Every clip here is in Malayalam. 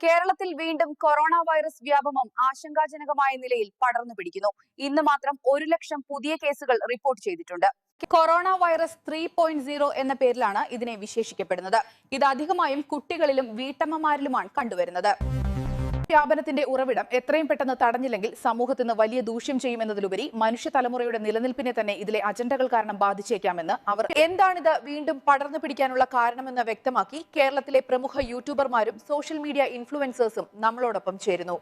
കേരളത്തിൽ വീണ്ടും കൊറോണ വൈറസ് വ്യാപനം ആശങ്കാജനകമായ നിലയിൽ പടർന്നു പിടിക്കുന്നു. ഇന്ന് മാത്രം 1 ലക്ഷം പുതിയ കേസുകൾ റിപ്പോർട്ട് ചെയ്തിട്ടുണ്ട്. കൊറോണ വൈറസ് 3.0 എന്ന പേരിലാണ് ഇതിനെ വിശേഷിക്കപ്പെടുന്നത്. ഇത് അധികമായും കുട്ടികളിലും വീട്ടമ്മമാരിലുമാണ് കണ്ടുവരുന്നത്. വ്യാപനത്തിന്റെ ഉറവിടം എത്രയും പെട്ടെന്ന് തടഞ്ഞില്ലെങ്കിൽ സമൂഹത്തിന് വലിയ ദൂഷ്യം ചെയ്യുമെന്നതിലുപരി മനുഷ്യ തലമുറയുടെ നിലനിൽപ്പിനെ തന്നെ ഇതിലെ അജണ്ടകൾ കാരണം ബാധിച്ചേക്കാമെന്ന് അവർ എന്താണിത് വീണ്ടും പടർന്നു പിടിക്കാനുള്ള കാരണമെന്ന് വ്യക്തമാക്കി കേരളത്തിലെ പ്രമുഖ യൂട്യൂബർമാരും സോഷ്യൽ മീഡിയ ഇൻഫ്ലുവൻസേഴ്സും നമ്മളോടൊപ്പം ചേരുന്നു.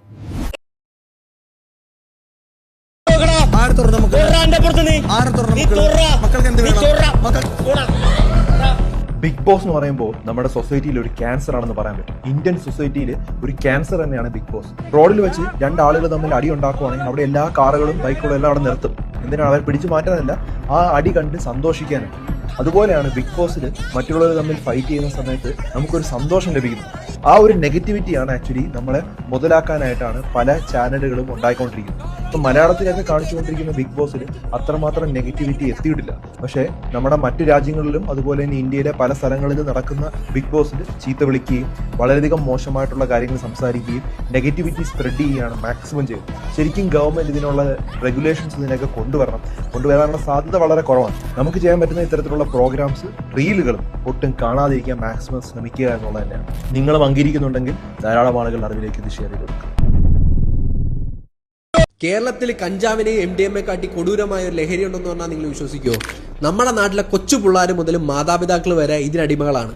ബിഗ് ബോസ് എന്ന് പറയുമ്പോൾ നമ്മുടെ സൊസൈറ്റിയിൽ ഒരു ക്യാൻസർ ആണെന്ന് പറയാൻ പറ്റും. ഇന്ത്യൻ സൊസൈറ്റിയിൽ ഒരു ക്യാൻസർ തന്നെയാണ് ബിഗ് ബോസ്. റോഡിൽ വെച്ച് രണ്ടാളുകൾ തമ്മിൽ അടി ഉണ്ടാക്കുവാണെങ്കിൽ അവിടെ എല്ലാ കാറുകളും ബൈക്കുകളും എല്ലാം അവിടെ നിർത്തും. എന്തിനാണ് അവർ പിടിച്ചു മാറ്റാനല്ല, ആ അടി കണ്ട് സന്തോഷിക്കാനും. അതുപോലെയാണ് ബിഗ് ബോസിൽ മറ്റുള്ളവർ തമ്മിൽ ഫൈറ്റ് ചെയ്യുന്ന സമയത്ത് നമുക്കൊരു സന്തോഷം ലഭിക്കുന്നത്. ആ ഒരു നെഗറ്റിവിറ്റിയാണ് ആക്ച്വലി നമ്മളെ മുതലാക്കാനായിട്ടാണ് പല ചാനലുകളും ഉണ്ടായിക്കൊണ്ടിരിക്കുന്നത്. ഇപ്പം മലയാളത്തിലൊക്കെ കാണിച്ചുകൊണ്ടിരിക്കുന്ന ബിഗ് ബോസിൽ അത്രമാത്രം നെഗറ്റിവിറ്റി എത്തിയിട്ടില്ല. പക്ഷേ നമ്മുടെ മറ്റു രാജ്യങ്ങളിലും അതുപോലെ തന്നെ ഇന്ത്യയിലെ പല സ്ഥലങ്ങളിലും നടക്കുന്ന ബിഗ് ബോസിൽ ചീത്ത വിളിക്കുകയും വളരെയധികം മോശമായിട്ടുള്ള കാര്യങ്ങൾ സംസാരിക്കുകയും നെഗറ്റിവിറ്റി സ്പ്രെഡ് ചെയ്യുകയാണ് മാക്സിമം ചെയ്യുന്നത്. ശരിക്കും ഗവൺമെന്റ് ഇതിനുള്ള റെഗുലേഷൻസ് ഇതിനൊക്കെ കൊണ്ടുവരാനുള്ള സാധ്യത വളരെ കുറവാണ്. നമുക്ക് ചെയ്യാൻ പറ്റുന്ന ഇത്തരത്തിലുള്ള പ്രോഗ്രാംസ് റീലുകളും ഒട്ടും കാണാതിരിക്കാൻ മാക്സിമം ശ്രമിക്കുക എന്നുള്ളത് തന്നെയാണ്. നിങ്ങളും അംഗീകരിക്കുന്നുണ്ടെങ്കിൽ ധാരാളം ആളുകൾ അറിവിലേക്ക് ഇത് ഷെയർ ചെയ്ത് കൊടുക്കുക. കേരളത്തിൽ കഞ്ചാവിനെയും MDMA കാട്ടി കൊടൂരമായ ഒരു ലഹരി ഉണ്ടെന്ന് പറഞ്ഞാൽ നിങ്ങൾ വിശ്വസിക്കുമോ? നമ്മുടെ നാട്ടിലെ കൊച്ചു പിള്ളേർ മുതൽ മാതാപിതാക്കൾ വരെ ഇതിനടിമകളാണ്.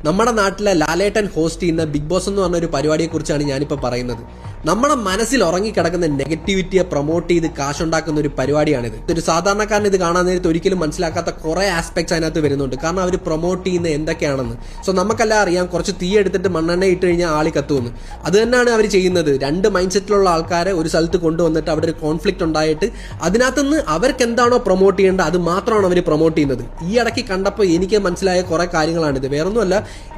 നമ്മുടെ നാട്ടിലെ ലാലേട്ടൻ ഹോസ്റ്റ് ചെയ്യുന്ന ബിഗ് ബോസ് എന്ന് പറഞ്ഞ ഒരു പരിപാടിയെക്കുറിച്ചാണ് ഞാനിപ്പോൾ പറയുന്നത്. നമ്മുടെ മനസ്സിൽ ഉറങ്ങിക്കിടക്കുന്ന നെഗറ്റിവിറ്റിയെ പ്രൊമോട്ട് ചെയ്ത് കാശുണ്ടാക്കുന്ന ഒരു പരിപാടിയാണിത്. ഒരു സാധാരണക്കാരൻ ഇത് കാണാൻ നേരത്ത് ഒരിക്കലും മനസ്സിലാക്കാത്ത കുറെ ആസ്പെക്ട്സ് അതിനകത്ത് വരുന്നുണ്ട്. കാരണം അവർ പ്രൊമോട്ട് ചെയ്യുന്ന എന്തൊക്കെയാണെന്ന്. സോ നമുക്കെല്ലാം അറിയാം, കുറച്ച് തീ എടുത്തിട്ട് മണ്ണെണ്ണ ഇട്ട് കഴിഞ്ഞാൽ ആളി കത്തുമെന്ന്. അത് തന്നെയാണ് അവർ ചെയ്യുന്നത്. രണ്ട് മൈൻഡ് സെറ്റിലുള്ള ആൾക്കാരെ ഒരു സ്ഥലത്ത് കൊണ്ടുവന്നിട്ട് അവിടെ ഒരു കോൺഫ്ലിക്റ്റ് ഉണ്ടായിട്ട് അതിനകത്തുനിന്ന് അവർക്ക് എന്താണോ പ്രൊമോട്ട് ചെയ്യേണ്ടത് അത് മാത്രമാണ് അവർ പ്രൊമോട്ട് ചെയ്യുന്നത്. ഈ ഇടയ്ക്ക് കണ്ടപ്പോൾ എനിക്ക് മനസ്സിലായ കുറെ കാര്യങ്ങളാണിത്. വേറൊന്നുമല്ല,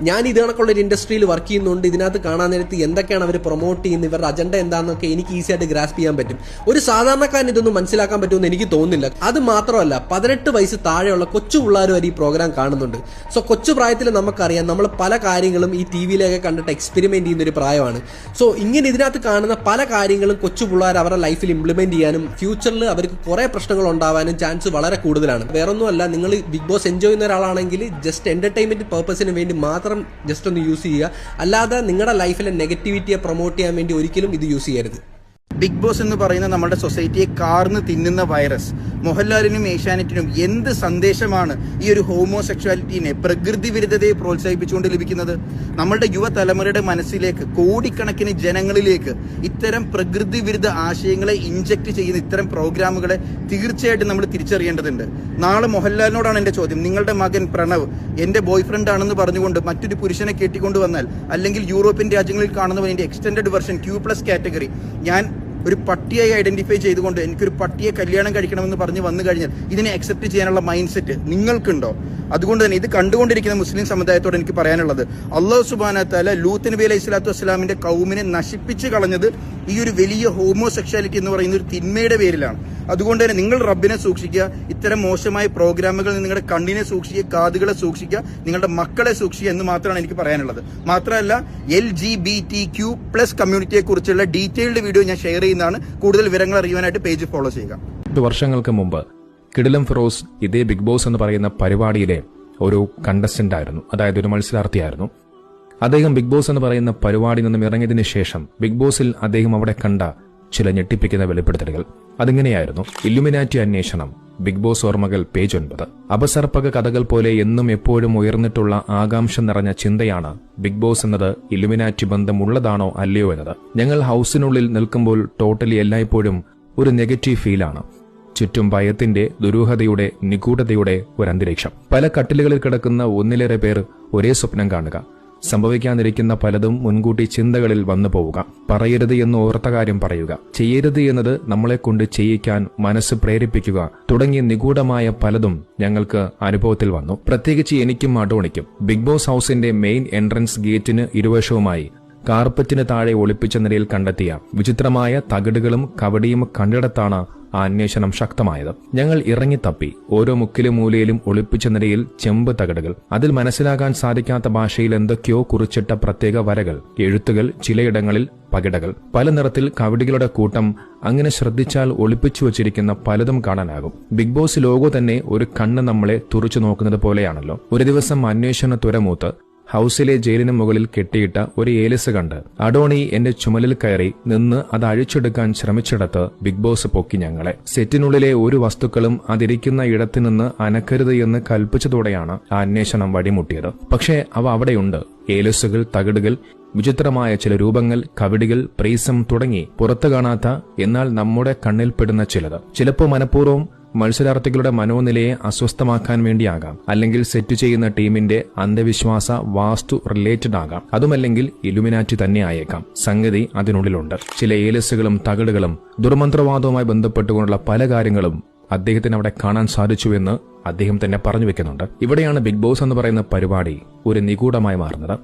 ഞാൻ ഇത് കണക്കുള്ള ഒരു ഇൻഡസ്ട്രിയിൽ വർക്ക് ചെയ്യുന്നുണ്ട്. ഇതിനകത്ത് കാണാൻ നേരത്ത് എന്തൊക്കെയാണ് അവർ പ്രൊമോട്ട് ചെയ്യുന്നത്, ഇവരുടെ അജണ്ട എന്താണെന്നൊക്കെ എനിക്ക് ഈസി ആയിട്ട് ഗ്രാസ്പ് ചെയ്യാൻ പറ്റും. ഒരു സാധാരണക്കാരൻ ഇതൊന്നും മനസ്സിലാക്കാൻ പറ്റുമെന്ന് എനിക്ക് തോന്നുന്നില്ല. അത് മാത്രമല്ല, 18 വയസ്സ് താഴെയുള്ള കൊച്ചു പിള്ളേർ വരെ ഈ പ്രോഗ്രാം കാണുന്നുണ്ട്. സോ കൊച്ചു പ്രായത്തിൽ നമുക്കറിയാം, നമ്മൾ പല കാര്യങ്ങളും ഈ TV-യിലൊക്കെ കണ്ടിട്ട് എക്സ്പെരിമെന്റ് ചെയ്യുന്ന ഒരു പ്രായമാണ്. സോ ഇങ്ങനെ ഇതിനകത്ത് കാണുന്ന പല കാര്യങ്ങളും കൊച്ചു പിള്ളേർ അവരുടെ ലൈഫിൽ ഇംപ്ലിമെന്റ് ചെയ്യാനും ഫ്യൂച്ചറിൽ അവർക്ക് കുറെ പ്രശ്നങ്ങൾ ഉണ്ടാവാനും ചാൻസ് വളരെ കൂടുതലാണ്. വേറൊന്നുമല്ല, നിങ്ങൾ ബിഗ് ബോസ് എൻജോയ് ചെയ്യുന്ന ഒരാളാണെങ്കിൽ ജസ്റ്റ് എന്റർടൈൻമെന്റ് പർപ്പസിന് വേണ്ടി മാത്രം ജസ്റ്റ് ഒന്ന് യൂസ് ചെയ്യുക. അല്ലാതെ നിങ്ങളുടെ ലൈഫിലെ നെഗറ്റിവിറ്റിയെ പ്രൊമോട്ട് ചെയ്യാൻ വേണ്ടി ഒരിക്കലും ഇത് യൂസ് ചെയ്യരുത്. ബിഗ് ബോസ് എന്ന് പറയുന്ന നമ്മുടെ സൊസൈറ്റിയെ കാർന്ന് തിന്നുന്ന വൈറസ് മോഹൻലാലിനും ഏഷ്യാനെറ്റിനും എന്ത് സന്ദേശമാണ് ഈ ഒരു ഹോമോസെക്ഷുവാലിറ്റിനെ, പ്രകൃതി വിരുദ്ധതയെ പ്രോത്സാഹിപ്പിച്ചുകൊണ്ട് ലഭിക്കുന്നത്? നമ്മളുടെ യുവതലമുറയുടെ മനസ്സിലേക്ക്, കോടിക്കണക്കിന് ജനങ്ങളിലേക്ക് ഇത്തരം പ്രകൃതി വിരുദ്ധ ആശയങ്ങളെ ഇൻജക്ട് ചെയ്യുന്ന ഇത്തരം പ്രോഗ്രാമുകളെ തീർച്ചയായിട്ടും നമ്മൾ തിരിച്ചറിയേണ്ടതുണ്ട്. നാളെ മോഹൻലാലിനോടാണ് എന്റെ ചോദ്യം. നിങ്ങളുടെ മകൻ പ്രണവ് എന്റെ ബോയ് ഫ്രണ്ട് ആണെന്ന് പറഞ്ഞുകൊണ്ട് മറ്റൊരു പുരുഷനെ കെട്ടിക്കൊണ്ടു വന്നാൽ, അല്ലെങ്കിൽ യൂറോപ്യൻ രാജ്യങ്ങളിൽ കാണുന്നതിന്റെ എക്സ്റ്റൻഡഡ് വെർഷൻ Q+ കാറ്റഗറി, ഞാൻ ഒരു പട്ടിയായി ഐഡന്റിഫൈ ചെയ്തുകൊണ്ട് എനിക്കൊരു പട്ടിയെ കല്യാണം കഴിക്കണമെന്ന് പറഞ്ഞ് വന്നു കഴിഞ്ഞാൽ ഇതിനെ അക്സെപ്റ്റ് ചെയ്യാനുള്ള മൈൻഡ് സെറ്റ് നിങ്ങൾക്കുണ്ടോ? അതുകൊണ്ട് തന്നെ ഇത് കണ്ടുകൊണ്ടിരിക്കുന്ന മുസ്ലിം സമുദായത്തോട് എനിക്ക് പറയാനുള്ളത്, അല്ലാഹു സുബ്ഹാനഹു വ തആല ലൂത്ത് നബി അലൈഹി സ്വലാത്തു വസ്സലാമിന്റെ കൗമിനെ നശിപ്പിച്ച് കളഞ്ഞത് ഈ ഒരു വലിയ ഹോമോസെക്ഷാലിറ്റി എന്ന് പറയുന്ന ഒരു തിന്മയുടെ പേരിലാണ്. അതുകൊണ്ട് തന്നെ നിങ്ങൾ റബ്ബിനെ സൂക്ഷിക്കുക, ഇത്തരം മോശമായ പ്രോഗ്രാമുകളിൽ നിങ്ങളുടെ കണ്ണിനെ സൂക്ഷിക്കുക, കാതുകളെ സൂക്ഷിക്കുക, നിങ്ങളുടെ മക്കളെ സൂക്ഷിക്കുക എന്ന് മാത്രമാണ് എനിക്ക് പറയാനുള്ളത്. മാത്രമല്ല, LGBTQ+ കമ്മ്യൂണിറ്റിയെ കുറിച്ചുള്ള ഡീറ്റെയിൽഡ് വീഡിയോ ഞാൻ ഷെയർ ചെയ്യുന്നതാണ്. കൂടുതൽ വിവരങ്ങൾ അറിയുവാനായിട്ട് പേജ് ഫോളോ ചെയ്യുക. 8 വർഷങ്ങൾക്ക് മുമ്പ് കിടിലം ഫിറോസ് ഇതേ ബിഗ് ബോസ് എന്ന് പറയുന്ന പരിപാടിയിലെ ഒരു കണ്ടസ്റ്റന്റ് ആയിരുന്നു, അതായത് ഒരു മത്സരാർത്ഥിയായിരുന്നു. അദ്ദേഹം ബിഗ് ബോസ് എന്ന് പറയുന്ന പരിപാടിയിൽ നിന്നും ഇറങ്ങിയതിനു ശേഷം ബിഗ് ബോസിൽ അദ്ദേഹം അവിടെ കണ്ട ചില ഞെട്ടിപ്പിക്കുന്ന വെളിപ്പെടുത്തലുകൾ അതിങ്ങനെയായിരുന്നു. ഇല്ലുമിനാറ്റി അന്വേഷണം, ബിഗ് ബോസ് ഓർമ്മകൾ, പേജ് 9. അപസർപ്പക കഥകൾ പോലെ എന്നും എപ്പോഴും ഉയർന്നിട്ടുള്ള ആകാംക്ഷ നിറഞ്ഞ ചിന്തയാണ് ബിഗ് ബോസ് എന്നത് ഇല്ലുമിനാറ്റി ബന്ധമുള്ളതാണോ അല്ലയോ എന്നത്. ഞങ്ങൾ ഹൌസിനുള്ളിൽ നിൽക്കുമ്പോൾ ടോട്ടലി എല്ലായ്പ്പോഴും ഒരു നെഗറ്റീവ് ഫീലാണ്. ചുറ്റും ഭയത്തിന്റെ, ദുരൂഹതയുടെ, നിഗൂഢതയുടെ ഒരു അന്തരീക്ഷം. പല കട്ടിലുകളിൽ കിടക്കുന്ന ഒന്നിലേറെ പേർ ഒരേ സ്വപ്നം കാണുക, സംഭവിക്കാനിരിക്കുന്ന പലതും മുൻകൂട്ടി ചിന്തകളിൽ വന്നു പോവുക, പറയരുത് എന്ന് ഓർത്ത കാര്യം പറയുക, ചെയ്യരുത് എന്നത് നമ്മളെ കൊണ്ട് ചെയ്യിക്കാൻ മനസ്സ് പ്രേരിപ്പിക്കുക തുടങ്ങിയ നിഗൂഢമായ പലതും ഞങ്ങൾക്ക് അനുഭവത്തിൽ വന്നു. പ്രത്യേകിച്ച് എനിക്കും അഡോണിക്കും. ബിഗ് ബോസ് ഹൌസിന്റെ മെയിൻ എൻട്രൻസ് ഗേറ്റിന് ഇരുവശവുമായി കാർപ്പറ്റിന് താഴെ ഒളിപ്പിച്ച നിലയിൽ കണ്ടെത്തിയ വിചിത്രമായ തകിടുകളും കവടിയും കണ്ടിടത്താണ് ആ അന്വേഷണം ശക്തമായത്. ഞങ്ങൾ ഇറങ്ങിത്തപ്പി. ഓരോ മുക്കിലും മൂലയിലും ഒളിപ്പിച്ച നിലയിൽ ചെമ്പ് തകടുകൾ, അതിൽ മനസ്സിലാകാൻ സാധിക്കാത്ത ഭാഷയിൽ എന്തൊക്കെയോ കുറിച്ചിട്ട പ്രത്യേക വരകൾ, എഴുത്തുകൾ, ചിലയിടങ്ങളിൽ പകിടകൾ, പല നിറത്തിൽ കവിടികളുടെ കൂട്ടം. അങ്ങനെ ശ്രദ്ധിച്ചാൽ ഒളിപ്പിച്ചു വച്ചിരിക്കുന്ന പലതും കാണാനാകും. ബിഗ് ബോസ് ലോഗോ തന്നെ ഒരു കണ്ണ് നമ്മളെ തുറച്ചു നോക്കുന്നത് പോലെയാണല്ലോ. ഒരു ദിവസം അന്വേഷണ തുരമൂത്ത് ഹൌസിലെ ജയിലിന് മുകളിൽ കെട്ടിയിട്ട ഒരു ഏലിസ് കണ്ട് അഡോണി എന്റെ ചുമലിൽ കയറി നിന്ന് അത് അഴിച്ചെടുക്കാൻ ശ്രമിച്ചിടത്ത് ബിഗ് ബോസ് പൊക്കി ഞങ്ങളെ. സെറ്റിനുള്ളിലെ ഒരു വസ്തുക്കളും അതിരിക്കുന്ന ഇടത്തു നിന്ന് അനക്കരുത് എന്ന് കൽപ്പിച്ചതോടെയാണ് ആ അന്വേഷണം വഴിമുട്ടിയത്. പക്ഷേ അവ അവിടെയുണ്ട്. ഏലിസുകൾ, തകിടുകൾ, വിചിത്രമായ ചില രൂപങ്ങൾ, കവിടികൾ, പ്രീസം തുടങ്ങി പുറത്തു കാണാത്ത എന്നാൽ നമ്മുടെ കണ്ണിൽപ്പെടുന്ന ചിലത്. ചിലപ്പോൾ മനഃപൂർവ്വം മത്സരാർത്ഥികളുടെ മനോനിലയെ അസ്വസ്ഥമാക്കാൻ വേണ്ടിയാകാം, അല്ലെങ്കിൽ സെറ്റ് ചെയ്യുന്ന ടീമിന്റെ അന്ധവിശ്വാസ വാസ്തു റിലേറ്റഡ് ആകാം, അതുമല്ലെങ്കിൽ ഇലുമിനാറ്റി തന്നെ ആയേക്കാം. സംഗതി അതിനുള്ളിലുണ്ട്. ചില ഏലസുകളും തകിടുകളും ദുർമന്ത്രവാദവുമായി ബന്ധപ്പെട്ടുകൊണ്ടുള്ള പല കാര്യങ്ങളും അദ്ദേഹത്തിന് അവിടെ കാണാൻ സാധിച്ചുവെന്ന് അദ്ദേഹം തന്നെ പറഞ്ഞു വെക്കുന്നുണ്ട്. ഇവിടെയാണ് ബിഗ് ബോസ് എന്ന് പറയുന്ന പരിപാടി ഒരു നിഗൂഢമായി മാറുന്നത്.